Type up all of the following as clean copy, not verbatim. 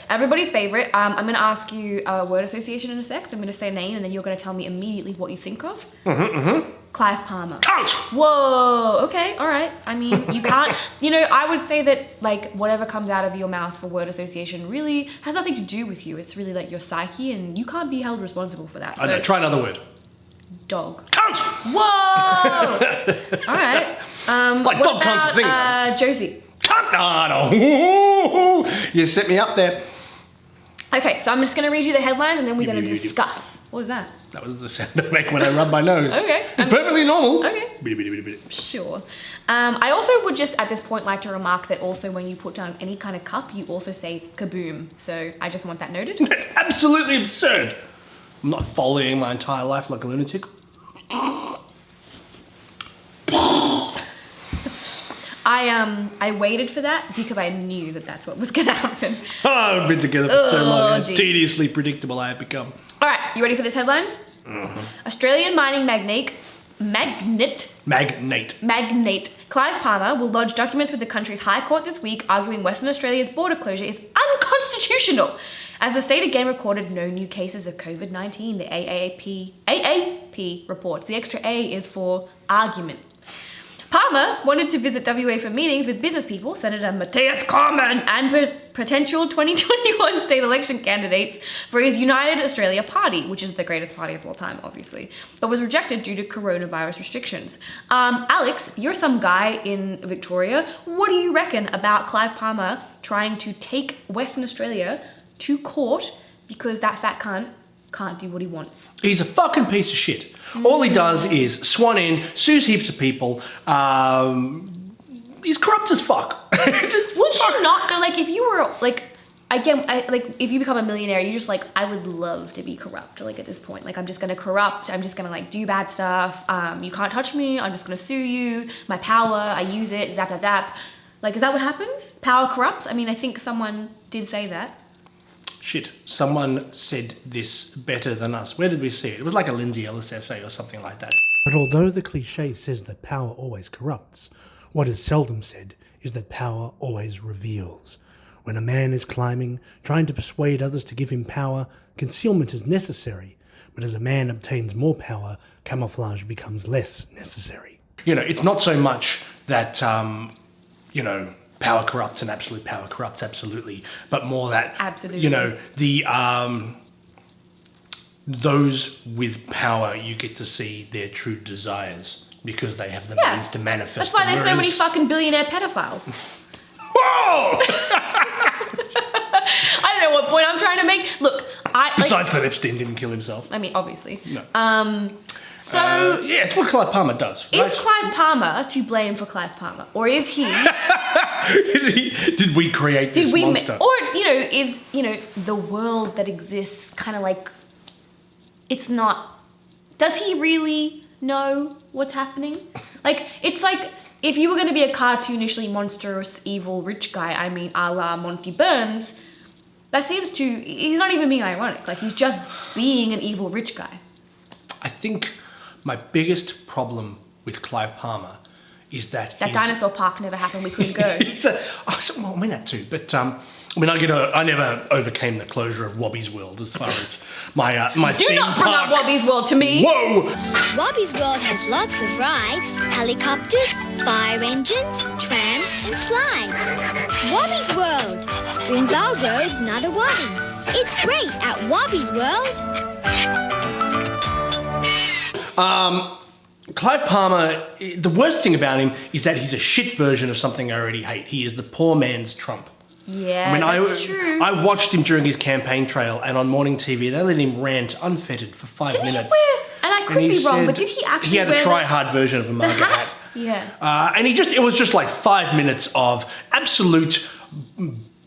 everybody's favorite. I'm going to ask you a word association in a sec. So I'm going to say a name and then you're going to tell me immediately what you think of. Clive Palmer. Cunt! Whoa, okay, all right. I mean, you can't, I would say that like whatever comes out of your mouth for word association really has nothing to do with you. It's really like your psyche and you can't be held responsible for that. I know, try another word. Dog. Cunt! Whoa! All right. Like dog cunt's a thing, though. Josie. Cunt! No. You set me up there. Okay, so I'm just going to read you the headlines and then we're going to discuss. What was that? That was the sound I make when I rub my nose. Okay. It's perfectly normal. Okay. Sure. I also would just at this point like to remark that also when you put down any kind of cup, you also say kaboom. So I just want that noted. That's absolutely absurd. I'm not following my entire life like a lunatic. I waited for that because I knew that that's what was going to happen. Oh, I've been together for so long. How geez. tediously predictable I have become. All right, you ready for these headlines? Australian mining magnate Clive Palmer will lodge documents with the country's High Court this week, arguing Western Australia's border closure is unconstitutional, as the state again recorded no new cases of COVID-19. The AAP reports. The extra A is for argument. Palmer wanted to visit WA for meetings with business people, Senator Matthias Cormann, and potential 2021 state election candidates for his United Australia Party, which is the greatest party of all time, obviously, but was rejected due to coronavirus restrictions. Alex, you're some guy in Victoria. What do you reckon about Clive Palmer trying to take Western Australia to court because that fat cunt can't do what he wants? He's a fucking piece of shit. All he does is swan in, sues heaps of people. He's corrupt as fuck. Would you not go, like, if you were, like, again, if you become a millionaire, you're just like, I would love to be corrupt, like, at this point. Like, I'm just gonna corrupt, I'm just gonna, like, do bad stuff. You can't touch me, I'm just gonna sue you. My power, I use it, zap, zap, zap. Like, is that what happens? Power corrupts? I mean, I think someone did say that. Shit, someone said this better than us. Where did we see it? It was like a Lindsay Ellis essay or something like that. But although the cliche says that power always corrupts, what is seldom said is that power always reveals. When a man is climbing, trying to persuade others to give him power, concealment is necessary. But as a man obtains more power, camouflage becomes less necessary. It's not so much that, power corrupts and absolute power corrupts absolutely, but more that, those with power, you get to see their true desires because they have the means to manifest. That's why there's so many fucking billionaire pedophiles. Whoa! I don't know what point I'm trying to make. Look, Besides that Epstein didn't kill himself. I mean, obviously. No. It's what Clive Palmer does, right? Is Clive Palmer to blame for Clive Palmer? Or is he... Did we create this monster? Is the world that exists kind of like... It's not... Does he really know what's happening? Like, it's like... If you were going to be a cartoonishly monstrous, evil, rich guy, I mean, a la Monty Burns, that seems to... He's not even being ironic. Like, he's just being an evil, rich guy. I think my biggest problem with Clive Palmer is that dinosaur park never happened. We couldn't go. I mean that too, but I never overcame the closure of Wobby's World as far as my Do theme not bring park. up Wobby's World to me. Whoa! Wobby's World has lots of rides, helicopters, fire engines, trams, and slides. Wobby's World. Springs are roads, not a wobby. It's great at Wobby's World. Clive Palmer, the worst thing about him is that he's a shit version of something I already hate. He is the poor man's Trump. Yeah, that's true. I watched him during his campaign trail, and on morning TV, they let him rant unfettered for 5 minutes. And I could be wrong, but did he actually He had a try-hard version of a MAGA hat. Yeah. And it was just like 5 minutes of absolute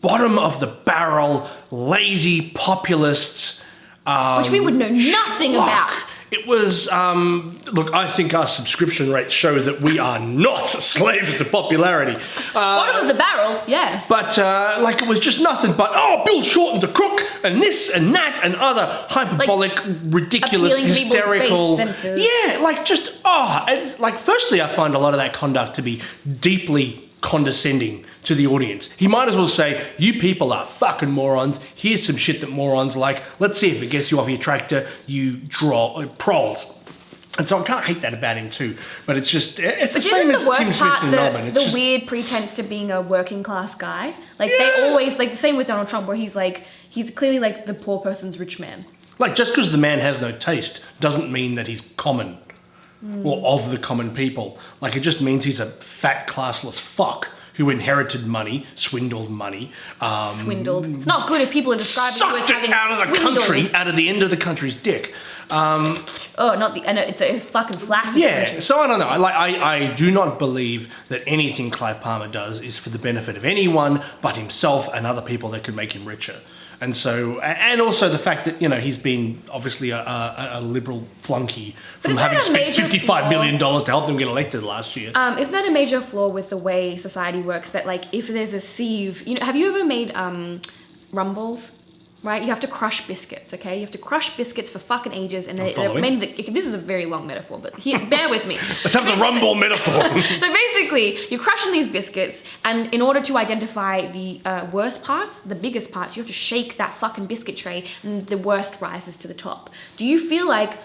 bottom of the barrel, lazy populists. Which we would know nothing about. It was, look, I think our subscription rates show that we are not slaves to popularity. Bottom of the barrel, yes. But, it was just nothing but, Bill Shorten's a crook, and this and that, and other hyperbolic, ridiculous, hysterical... Yeah, firstly, I find a lot of that conduct to be deeply condescending to the audience. He might as well say, you people are fucking morons. Here's some shit that morons like. Let's see if it gets you off your tractor, you proles. And so I can't hate that about him too. But it's just, it's the same as Tim Smith in Melbourne. It's the just weird pretense to being a working class guy. Like they always, like the same with Donald Trump where he's clearly like the poor person's rich man. like just because the man has no taste doesn't mean that he's common or of the common people. Like it just means he's a fat, classless fuck who inherited money, swindled money. Swindled. It's not good if people are describing you as Sucked having it out of the swindled. country, out of the end of the country's dick. It's a fucking flaccid Yeah, country. so I don't know. I do not believe that anything Clive Palmer does is for the benefit of anyone but himself and other people that could make him richer. And so, and also the fact that, you know, he's been obviously a liberal flunky from having spent $55 million to help them get elected last year. Isn't that a major flaw with the way society works? That like, if there's a sieve, you know, have you ever made rumbles? Right, you have to crush biscuits. Okay, you have to crush biscuits for fucking ages, and this is a very long metaphor, but here, bear with me. Let's have the rumble metaphor. So basically, you're crushing these biscuits, and in order to identify the worst parts, the biggest parts, you have to shake that fucking biscuit tray, and the worst rises to the top. Do you feel like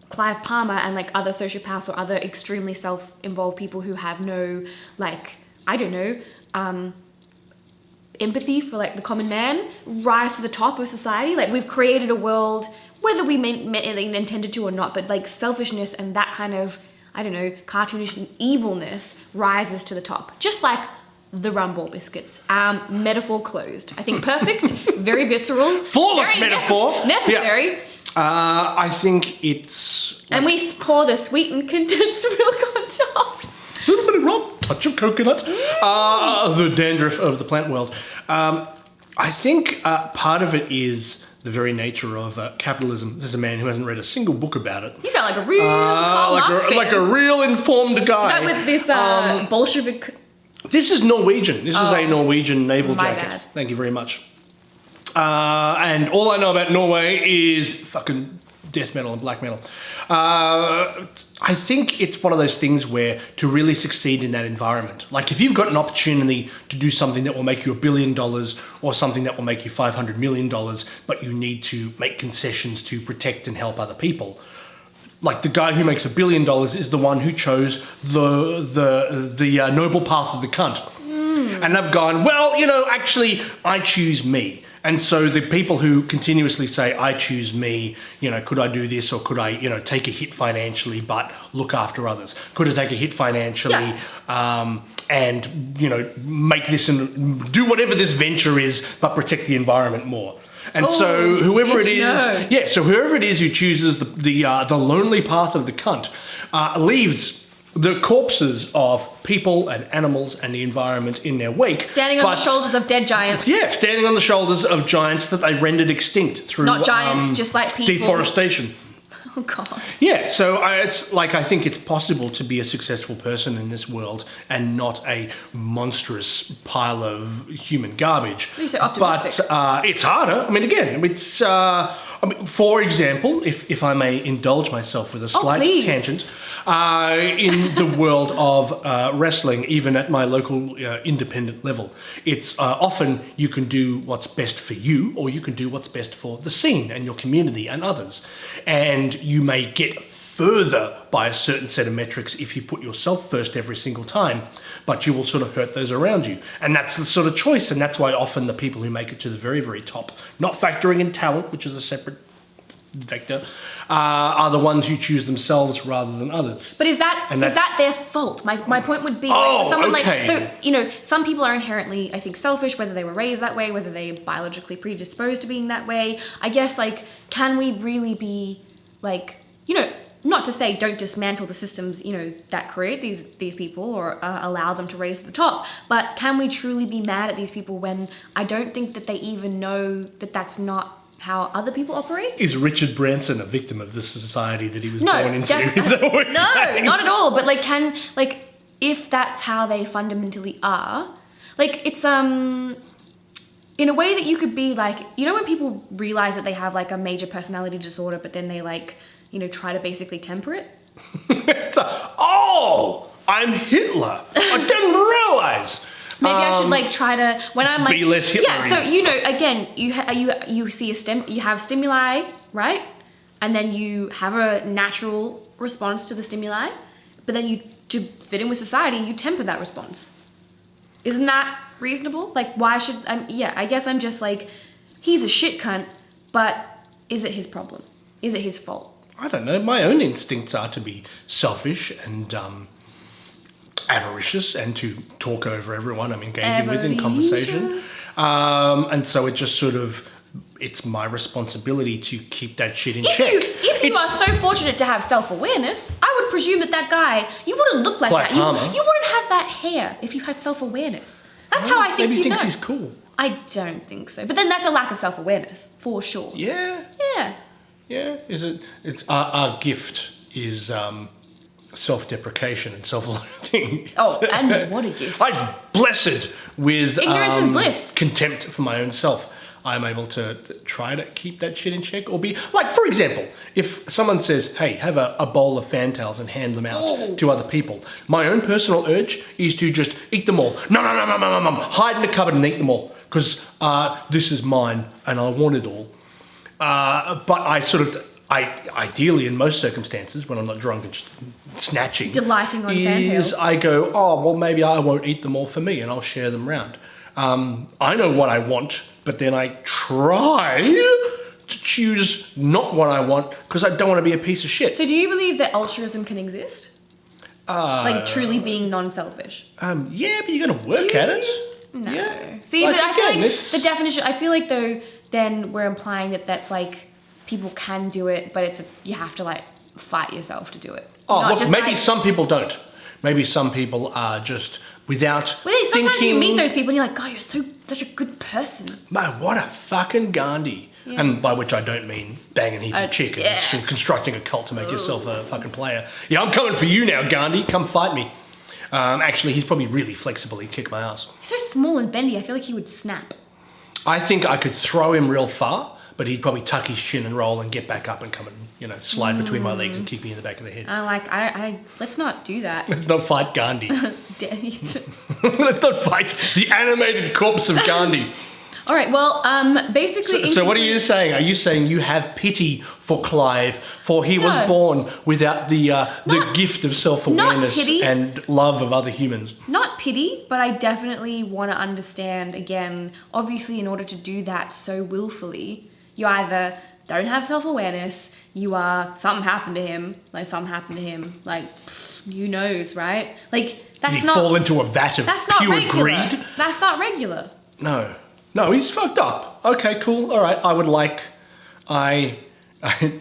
Clive Palmer and like other sociopaths or other extremely self-involved people who have no, like, I don't know, empathy for like the common man rise to the top of society? Like we've created a world, whether we intended to or not, but like selfishness and that kind of, I don't know, cartoonish evilness rises to the top, just like the rumble biscuits. Metaphor closed. I think perfect, very visceral, Flawless very metaphor. necessary. Yeah. I think it's And we pour the sweetened condensed milk on top. a little bit of rum, touch of coconut, the dandruff of the plant world. I think part of it is the very nature of capitalism. This is a man who hasn't read a single book about it. You sound like a real Karl Marx fan. like a real informed guy. Is that with this Bolshevik? This is Norwegian. This is a Norwegian naval My jacket. bad. Thank you very much. And all I know about Norway is fucking death metal and black metal. I think it's one of those things where to really succeed in that environment, like if you've got an opportunity to do something that will make you $1 billion or something that will make you $500 million, but you need to make concessions to protect and help other people. Like the guy who makes $1 billion is the one who chose the noble path of the cunt. And they've gone, well, you know, actually, I choose me. And so the people who continuously say, I choose me, you know, could I do this or could I, you know, take a hit financially but look after others? Could I take a hit financially and, you know, make this and do whatever this venture is but protect the environment more? And so whoever it is, so whoever it is who chooses the lonely path of the cunt leaves the corpses of people and animals and the environment in their wake. Standing on the shoulders of dead giants. Yeah, standing on the shoulders of giants that they rendered extinct through Not giants, just like people. deforestation. Oh God. Yeah, so it's like I think it's possible to be a successful person in this world and not a monstrous pile of human garbage. You're so optimistic. But it's harder. I mean, again, it's for example, if I may indulge myself with a slight tangent. In the world of wrestling, even at my local independent level, it's often you can do what's best for you or you can do what's best for the scene and your community and others. And you may get further by a certain set of metrics if you put yourself first every single time, but you will sort of hurt those around you. And that's the sort of choice, and that's why often the people who make it to the very, very top, not factoring in talent, which is a separate vector, are the ones who choose themselves rather than others. But is that their fault? My point would be so you know, some people are inherently, I think, selfish, whether they were raised that way, whether they're biologically predisposed to being that way. I guess, like, can we really be like, you know, not to say don't dismantle the systems, you know, that create these people or allow them to rise to the top, but can we truly be mad at these people when I don't think that they even know that that's not how other people operate? Is Richard Branson a victim of the society that he was born into? No, not at all. But like, if that's how they fundamentally are, like it's in a way that you could be like, you know, when people realize that they have like a major personality disorder, but then they like, you know, try to basically temper it. I'm Hitler. I didn't realize. Maybe I should like try to when I'm like Be less Hitler-y. yeah. So you know, again, you see you have stimuli, right? And then you have a natural response to the stimuli, but then to fit in with society, you temper that response. Isn't that reasonable? Like, why should I guess I'm just like, he's a shit cunt, but is it his problem? Is it his fault? I don't know. My own instincts are to be selfish and avaricious and to talk over everyone I'm engaging with in conversation. And so it just sort of, it's my responsibility to keep that shit in check. If you are so fortunate to have self-awareness, I would presume that guy, you wouldn't look like that. You wouldn't have that hair if you had self-awareness. That's how I think maybe he thinks know. he's cool. I don't think so. But then that's a lack of self-awareness, for sure. Yeah. Yeah. Yeah. It's our gift is self-deprecation and self-loathing. Oh, and what a gift. I'm blessed with Ignorance is bliss. Contempt for my own self. I'm able to try to keep that shit in check or be like, for example, if someone says, hey, have a bowl of fantails and hand them out to other people, my own personal urge is to just eat them all. No, hide in the cupboard and eat them all because this is mine and I want it all. But I ideally in most circumstances when I'm not drunk and just snatching, delighting on fantails, I go, oh, well, maybe I won't eat them all for me and I'll share them round. I know what I want, but then I try to choose not what I want because I don't want to be a piece of shit. So do you believe that altruism can exist? Like truly being non-selfish? Yeah, but you got to work at it. No. Yeah. See, like, but I feel again, like the definition, I feel like though, then we're implying that that's like, people can do it, but you have to like fight yourself to do it. Oh, Not well, just maybe like, some people don't. Maybe some people are just without sometimes thinking. you meet those people and you're like, God, you're such a good person. Man, what a fucking Gandhi. Yeah. And by which I don't mean banging heaps of chick and constructing a cult to make yourself a fucking player. Yeah, I'm coming for you now, Gandhi. Come fight me. Actually, he's probably really flexible. He'd kick my ass. He's so small and bendy. I feel like he would snap. I think I could throw him real far, but he'd probably tuck his chin and roll and get back up and come and, slide between my legs and kick me in the back of the head. Let's not do that. Let's not fight Gandhi. Let's not fight the animated corpse of Gandhi. All right, well, basically... So what are you saying? Are you saying you have pity for Clive, for he was born without the gift of self-awareness and love of other humans? Not pity, but I definitely want to understand, again, obviously in order to do that so willfully, you either don't have self-awareness, something happened to him, who knows, right? Like, that's Did he fall into a vat of pure greed? That's not regular. No, he's fucked up. Okay, cool. All right. I would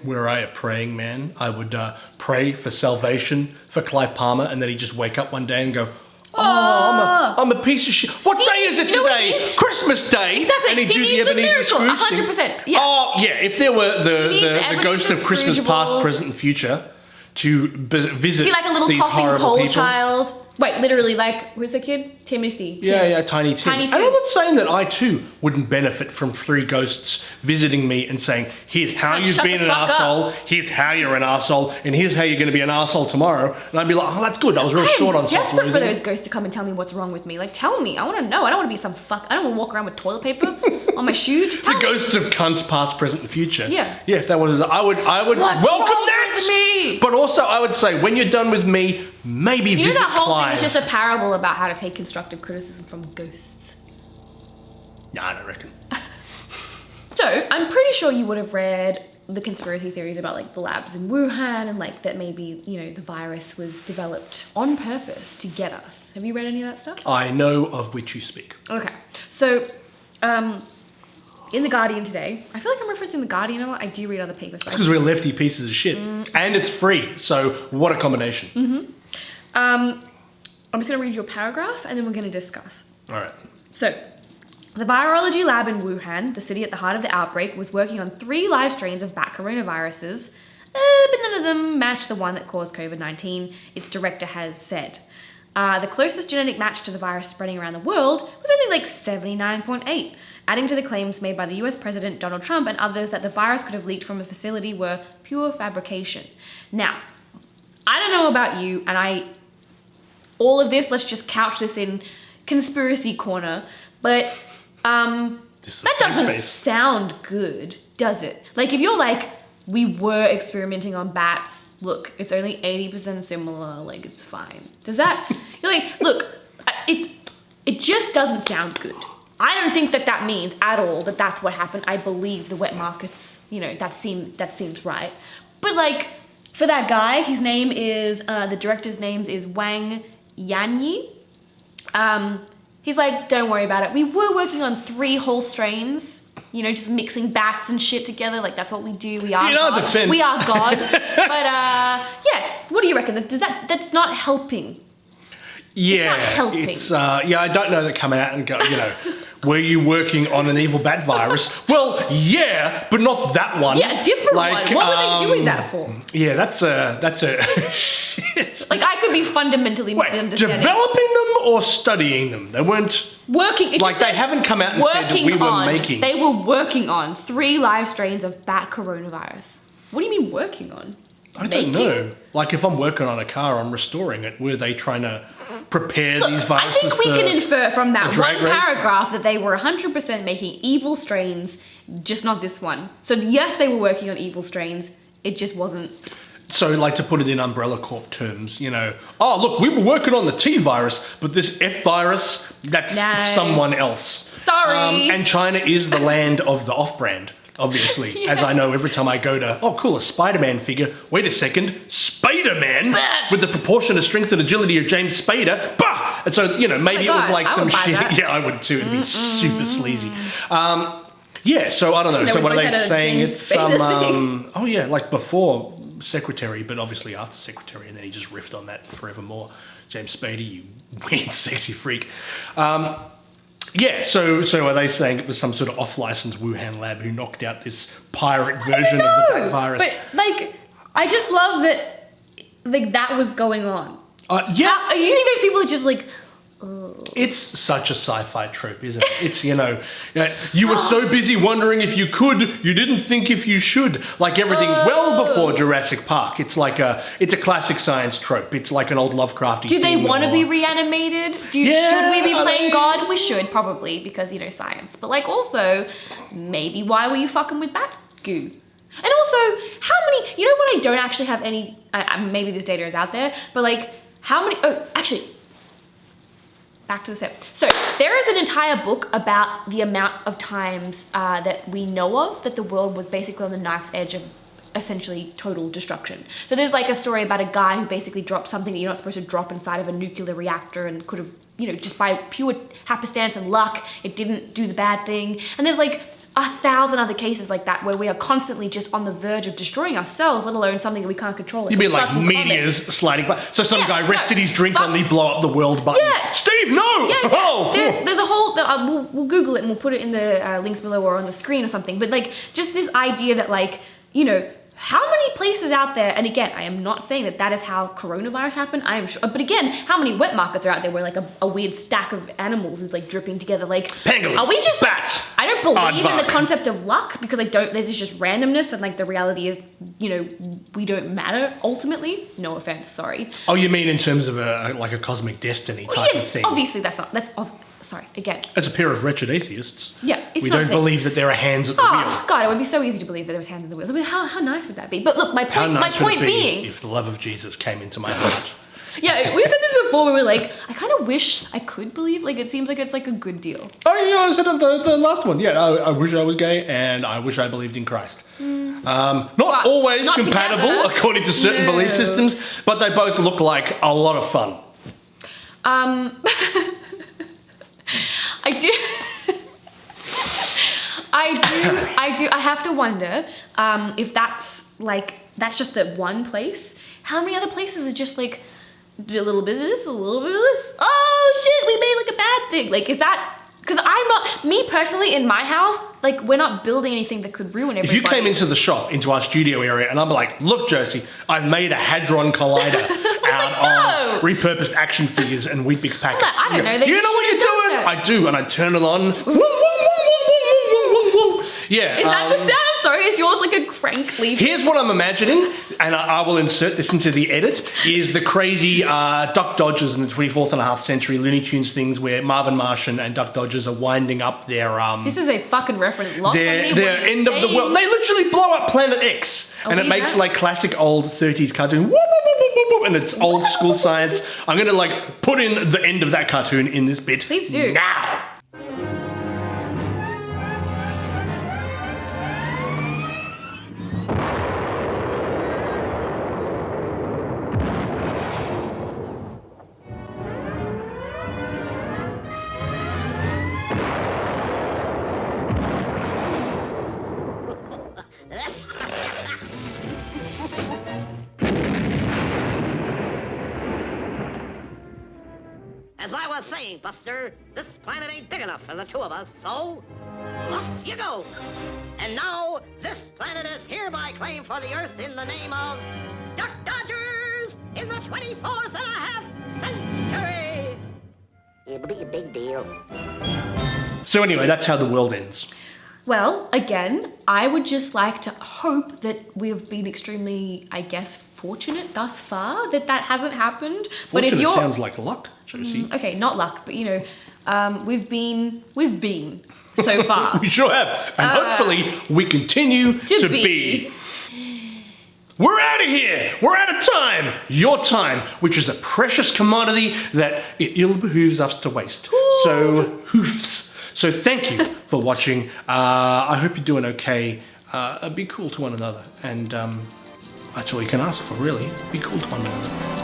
were I a praying man, I would pray for salvation for Clive Palmer and then he'd just wake up one day and go, I'm a piece of shit. What day is it today? Christmas Day. Exactly. And he'd do the Ebenezer Scrooge thing. 100%. Yeah. Oh, yeah. If there were the ghost of Christmas past, present, and future to visit be like a little these coughing horrible cold people. Child. Wait, literally, like, who's the kid? Timothy. Yeah, Tiny Tim. Tiny and I'm not saying that I too wouldn't benefit from three ghosts visiting me and saying, here's how you've been an arsehole, here's how you're an arsehole, and here's how you're going to be an arsehole tomorrow. And I'd be like, oh, that's good. I was real short on self-loathing. I'm desperate for those ghosts to come and tell me what's wrong with me. Like, tell me. I want to know. I don't want to be some I don't want to walk around with toilet paper on my shoe. Just tell me. Ghosts of cunts, past, present, and future. Yeah. Yeah, if that was, I would welcome that. With me? But also, I would say, when you're done with me, maybe visit that whole Clive. thing is just a parable about how to take constructive criticism from ghosts. Nah, I don't reckon. So, I'm pretty sure you would have read the conspiracy theories about like the labs in Wuhan and like that maybe, the virus was developed on purpose to get us. Have you read any of that stuff? I know of which you speak. Okay. So, in The Guardian today, I feel like I'm referencing The Guardian a lot. I do read other papers. It's because we're lefty pieces of shit. And it's free, so what a combination. Mm-hmm. I'm just going to read you a paragraph and then we're going to discuss. All right. So, the virology lab in Wuhan, the city at the heart of the outbreak, was working on 3 live strains of bat coronaviruses, but none of them matched the one that caused COVID-19, its director has said. The closest genetic match to the virus spreading around the world was only like 79.8, adding to the claims made by the US President Donald Trump and others that the virus could have leaked from a facility were pure fabrication. Now, I don't know about you, and all of this, let's just couch this in, conspiracy corner, but that doesn't sound good, does it? Like, if you're like, we were experimenting on bats, look, it's only 80% similar, like, it's fine. Does that, you're like, look, it just doesn't sound good. I don't think that means at all that that's what happened. I believe the wet markets, that seems right. But like, for that guy, his name is, the director's name is Wang Yanyi. He's like, don't worry about it. We were working on 3 whole strains, just mixing bats and shit together. Like, that's what we do. We are God. Defense. We are God. But, yeah, what do you reckon? That's not helping. Yeah. It's not helping. It's, I don't know that coming out and go, were you working on an evil bat virus? Well, yeah, but not that one. Yeah, a different one. What were they doing that for? Yeah, that's a shit. Like, I could be fundamentally misunderstanding. Developing them or studying them? They weren't working. Like, they haven't come out and said that we were making. They were working on 3 live strains of bat coronavirus. What do you mean working on? I don't know. Like, if I'm working on a car, I'm restoring it. Were they trying to prepare these viruses? I think we can infer from that one race? paragraph that they were 100% making evil strains, just not this one. So yes, they were working on evil strains. It just wasn't. So, like, to put it in Umbrella Corp terms, oh, look, we were working on the T virus, but this F virus, that's someone else. Sorry. And China is the land of the off-brand. Obviously, as I know every time I go to, oh, cool, a Spider-Man figure. Wait a second, Spider-Man with the proportionate strength and agility of James Spader. Bah! And so, maybe it was like some shit. That. Yeah, I would too. It'd be super sleazy. Yeah, so I don't know. So what are they saying? It's some, like before Secretary, but obviously after Secretary, and then he just riffed on that forevermore. James Spader, you weird, sexy freak. Yeah, so are they saying it was some sort of off-license Wuhan lab who knocked out this pirate version of the bat virus? But, like, I just love that, like, that was going on. Yeah. You think those people are just like, It's such a sci-fi trope, isn't it? It's, you were so busy wondering if you could, you didn't think if you should. Like everything well before Jurassic Park. It's like it's a classic science trope. It's like an old Lovecrafty Do they thing want to be reanimated? Should we be playing God? We should, probably, because, science. But, like, also, maybe why were you fucking with bat goo? And also, how many, what I don't actually have any, maybe this data is out there, but, like, how many, back to the thing. So there is an entire book about the amount of times that we know of that the world was basically on the knife's edge of essentially total destruction. So there's like a story about a guy who basically dropped something that you're not supposed to drop inside of a nuclear reactor and could have, just by pure happenstance and luck, it didn't do the bad thing. And there's like 1,000 other cases like that where we are constantly just on the verge of destroying ourselves, let alone something that we can't control. You mean like meteors sliding by? So some guy rested his drink on the blow up the world button. Yeah. Steve, no! Yeah. Oh. There's a whole, we'll Google it and we'll put it in the links below or on the screen or something. But like, just this idea that like, how many places out there, and again, I am not saying that is how coronavirus happened, I am sure, but again, how many wet markets are out there where like a weird stack of animals is like dripping together, like, pangolin, are we just, bat, I don't believe in the concept of luck, because there's just randomness, and like the reality is, we don't matter ultimately, no offense, sorry. Oh, you mean in terms of a cosmic destiny type of thing? Obviously sorry, again. As a pair of wretched atheists, we don't believe that there are hands at the wheel. Oh, God, it would be so easy to believe that there was hands at the wheel. I mean, how nice would that be? But look, my point being... if the love of Jesus came into my heart. Yeah, we've said this before, we were like, I kind of wish I could believe, like, it seems like it's like a good deal. Oh, yeah, I said the last one. Yeah, I wish I was gay, and I wish I believed in Christ. Not always not compatible, together. According to certain belief systems, but they both look like a lot of fun. I have to wonder if that's just the one place. How many other places are just like a little bit of this, a little bit of this? Oh shit, we made like a bad thing. Like, is that, because I'm not, me personally in my house, like we're not building anything that could ruin everybody. If you came into the shop, into our studio area, and I'm like, look, Josie, I've made a Hadron Collider out of repurposed action figures and Weet-Bix packets. I don't know. You know what you're doing? I do, and I turn it on. Yeah. Is that the sound I'm Sorry, is yours like a crank leaf? Here's what I'm imagining, and I will insert this into the edit, is the crazy Duck Dodgers in the 24th and a half century Looney Tunes things where Marvin Martian and Duck Dodgers are winding up their This is a fucking reference. Lost on me. their end of the world. They literally blow up Planet X, and it we makes have- like classic old 30s cartoon, whoop, whoop, whoop, whoop, whoop, whoop, and it's old school science. I'm gonna like put in the end of that cartoon in this bit. Please do. Now. As I was saying, Buster, this planet ain't big enough for the two of us, so off you go. And now, this planet is hereby claimed for the Earth in the name of Duck Dodgers in the 24th and a half century. It'll be a big deal. So anyway, that's how the world ends. Well, again, I would just like to hope that we've been extremely, I guess, fortunate thus far that hasn't happened. But if Fortunate you're sounds like luck, Josie. okay, not luck, but we've been so far. We sure have. And hopefully we continue to be. We're out of here. We're out of time. Your time, which is a precious commodity that it ill behooves us to waste. So, hoofs. So thank you for watching. I hope you're doing okay. Be cool to one another. And that's all you can ask for, really. Be cool to one another.